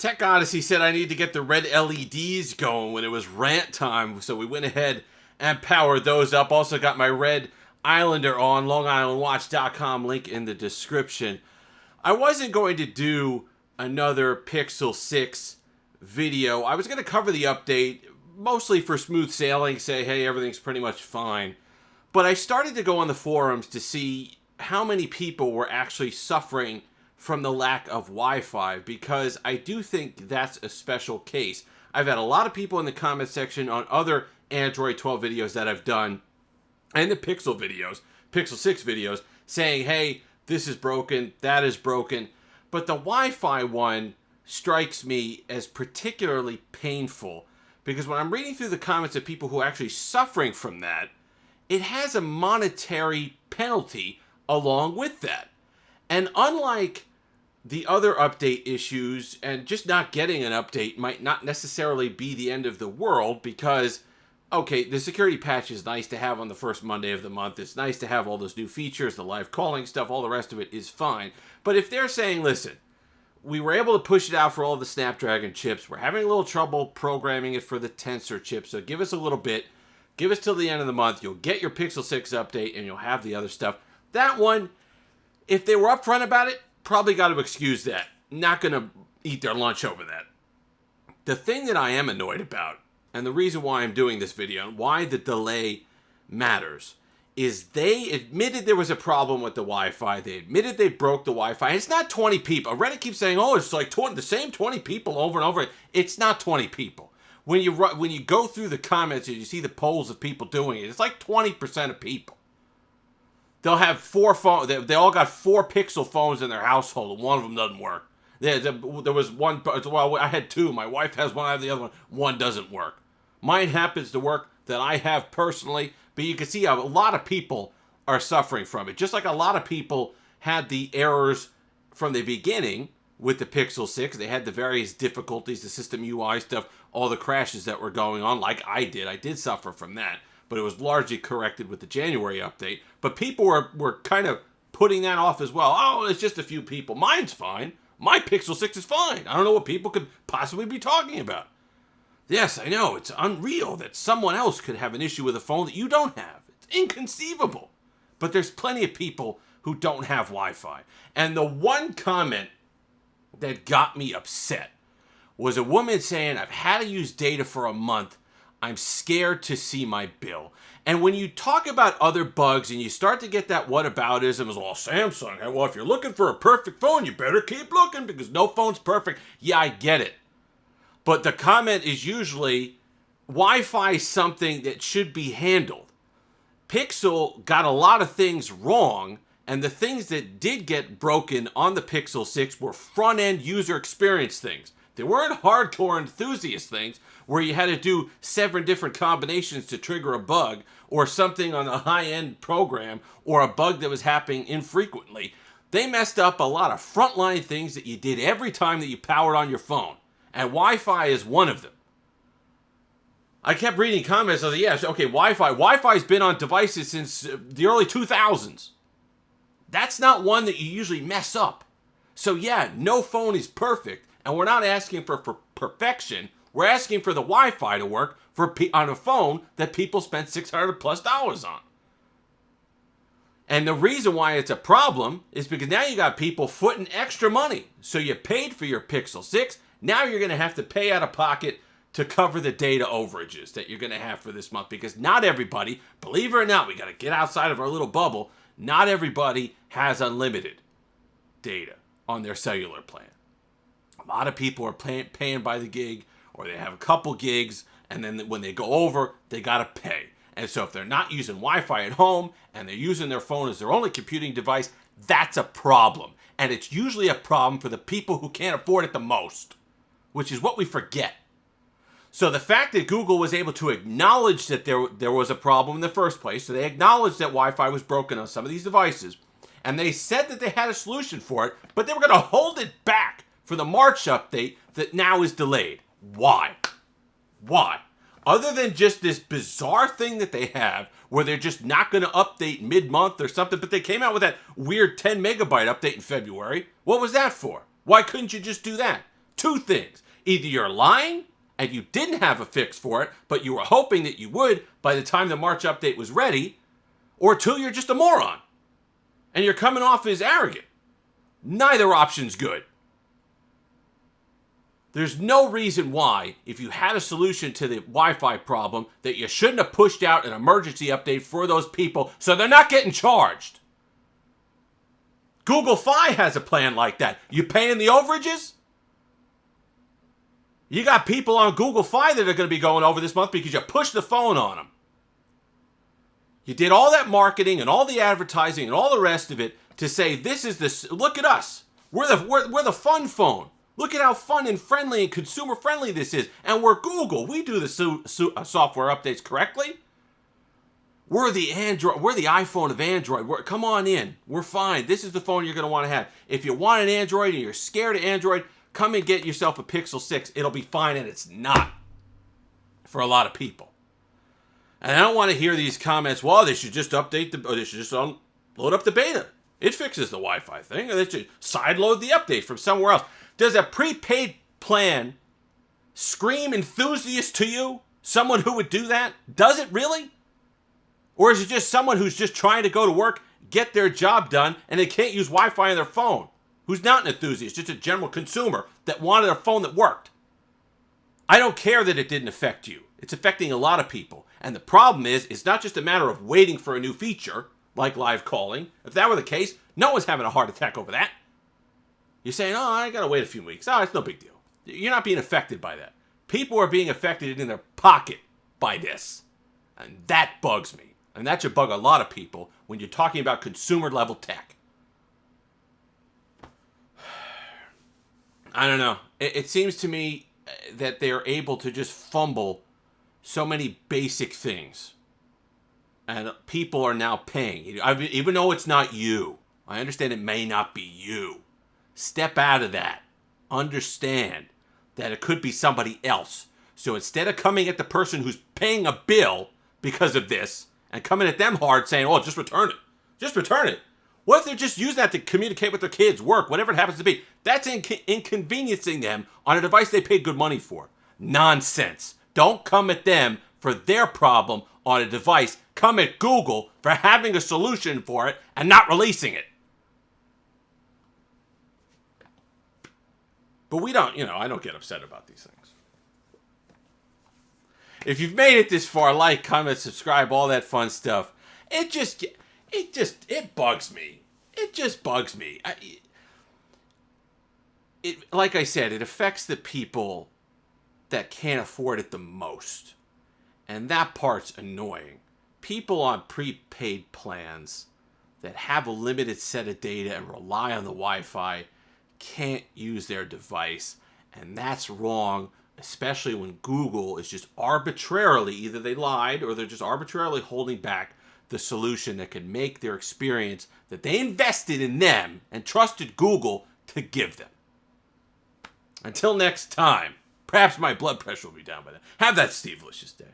Tech Odyssey said I need to get the red LEDs going when it was rant time, so we went ahead and powered those up. Also got my red Islander on, longislandwatch.com, link in the description. I wasn't going to do another Pixel 6 video. I was going to cover the update, mostly for smooth sailing, say, hey, everything's pretty much fine. But I started to go on the forums to see how many people were actually suffering from the lack of Wi-Fi, because I do think that's a special case. I've had a lot of people in the comment section on other Android 12 videos that I've done, and the Pixel videos, Pixel 6 videos, saying, hey, this is broken, that is broken. But the Wi-Fi one strikes me as particularly painful, because when I'm reading through the comments of people who are actually suffering from that, it has a monetary penalty along with that. And unlike the other update issues, and just not getting an update might not necessarily be the end of the world, because, okay, the security patch is nice to have on the first Monday of the month. It's nice to have all those new features, the live calling stuff, all the rest of it is fine. But if they're saying, listen, we were able to push it out for all the Snapdragon chips, we're having a little trouble programming it for the Tensor chip, so give us a little bit, give us till the end of the month, you'll get your Pixel 6 update, and you'll have the other stuff. That one, if they were upfront about it, probably got to excuse that. Not going to eat their lunch over that. The thing that I am annoyed about, and the reason why I'm doing this video, and why the delay matters, is they admitted there was a problem with the Wi-Fi. They admitted they broke the Wi-Fi. It's not 20 people. Reddit keeps saying, oh, it's like the same 20 people over and over. It's not 20 people. When you go through the comments and you see the polls of people doing it, it's like 20% of people. They'll have 4 phones. They all got 4 Pixel phones in their household, and one of them doesn't work. There was one. Well, I had 2. My wife has one. I have the other one. One doesn't work. Mine happens to work that I have personally, but you can see how a lot of people are suffering from it. Just like a lot of people had the errors from the beginning with the Pixel 6. They had the various difficulties, the system UI stuff, all the crashes that were going on, like I did. I did suffer from that. But it was largely corrected with the January update. But people were kind of putting that off as well. Oh, it's just a few people. Mine's fine. My Pixel 6 is fine. I don't know what people could possibly be talking about. Yes, I know. It's unreal that someone else could have an issue with a phone that you don't have. It's inconceivable. But there's plenty of people who don't have Wi-Fi. And the one comment that got me upset was a woman saying, I've had to use data for a month. I'm scared to see my bill. And when you talk about other bugs and you start to get that whataboutism as well, Samsung, hey, well, if you're looking for a perfect phone, you better keep looking because no phone's perfect. Yeah, I get it. But the comment is usually Wi-Fi is something that should be handled. Pixel got a lot of things wrong, and the things that did get broken on the Pixel 6 were front-end user experience things. They weren't hardcore enthusiast things where you had to do 7 different combinations to trigger a bug, or something on a high-end program, or a bug that was happening infrequently. They messed up a lot of frontline things that you did every time that you powered on your phone. And Wi-Fi is one of them. I kept reading comments. I was like, yeah, okay, Wi-Fi. Wi-Fi's been on devices since the early 2000s. That's not one that you usually mess up. So yeah, no phone is perfect. And we're not asking for perfection. We're asking for the Wi-Fi to work on a phone that people spent $600+ on. And the reason why it's a problem is because now you got people footing extra money. So you paid for your Pixel 6. Now you're going to have to pay out of pocket to cover the data overages that you're going to have for this month. Because not everybody, believe it or not, we got to get outside of our little bubble. Not everybody has unlimited data on their cellular plan. A lot of people are paying by the gig, or they have a couple gigs, and then when they go over, they got to pay. And so if they're not using Wi-Fi at home, and they're using their phone as their only computing device, that's a problem. And it's usually a problem for the people who can't afford it the most, which is what we forget. So the fact that Google was able to acknowledge that there was a problem in the first place, so they acknowledged that Wi-Fi was broken on some of these devices, and they said that they had a solution for it, but they were going to hold it back for the March update that now is delayed. Why? Why? Other than just this bizarre thing that they have where they're just not going to update mid-month or something, but they came out with that weird 10 megabyte update in February. What was that for? Why couldn't you just do that? Two things. Either you're lying and you didn't have a fix for it, but you were hoping that you would by the time the March update was ready, or two, you're just a moron and you're coming off as arrogant. Neither option's good. There's no reason why, if you had a solution to the Wi-Fi problem, that you shouldn't have pushed out an emergency update for those people so they're not getting charged. Google Fi has a plan like that. You paying the overages? You got people on Google Fi that are going to be going over this month because you pushed the phone on them. You did all that marketing and all the advertising and all the rest of it to say, this is this. Look at us. We're the fun phone. Look at how fun and friendly and consumer friendly this is. And we're Google. We do the software updates correctly. We're the Android. We're the iPhone of Android. Come on in. We're fine. This is the phone you're going to want to have. If you want an Android and you're scared of Android, come and get yourself a Pixel 6. It'll be fine, and it's not for a lot of people. And I don't want to hear these comments, well, they should just update or they should just load up the beta. It fixes the Wi-Fi thing. Or they should sideload the update from somewhere else. Does a prepaid plan scream enthusiast to you? Someone who would do that? Does it really? Or is it just someone who's just trying to go to work, get their job done, and they can't use Wi-Fi on their phone? Who's not an enthusiast, just a general consumer that wanted a phone that worked? I don't care that it didn't affect you. It's affecting a lot of people. And the problem is, it's not just a matter of waiting for a new feature, like live calling. If that were the case, no one's having a heart attack over that. You're saying, oh, I gotta wait a few weeks. Oh, it's no big deal. You're not being affected by that. People are being affected in their pocket by this. And that bugs me. And that should bug a lot of people when you're talking about consumer level tech. I don't know. It seems to me that they are able to just fumble so many basic things. And people are now paying. Even though it's not you. I understand it may not be you. Step out of that. Understand that it could be somebody else. So instead of coming at the person who's paying a bill because of this, and coming at them hard saying, oh, just return it. Just return it. What if they just use that to communicate with their kids, work, whatever it happens to be? That's inconveniencing them on a device they paid good money for. Nonsense. Don't come at them for their problem on a device. Come at Google for having a solution for it and not releasing it. But we don't, I don't get upset about these things. If you've made it this far, like, comment, subscribe, all that fun stuff. It bugs me. It just bugs me. Like I said, it affects the people that can't afford it the most. And that part's annoying. People on prepaid plans that have a limited set of data and rely on the Wi-Fi can't use their device. And that's wrong, especially when Google is just arbitrarily, either they lied or they're just arbitrarily holding back the solution that can make their experience that they invested in them and trusted Google to give them. Until next time, perhaps my blood pressure will be down by then. Have that Steve-licious day.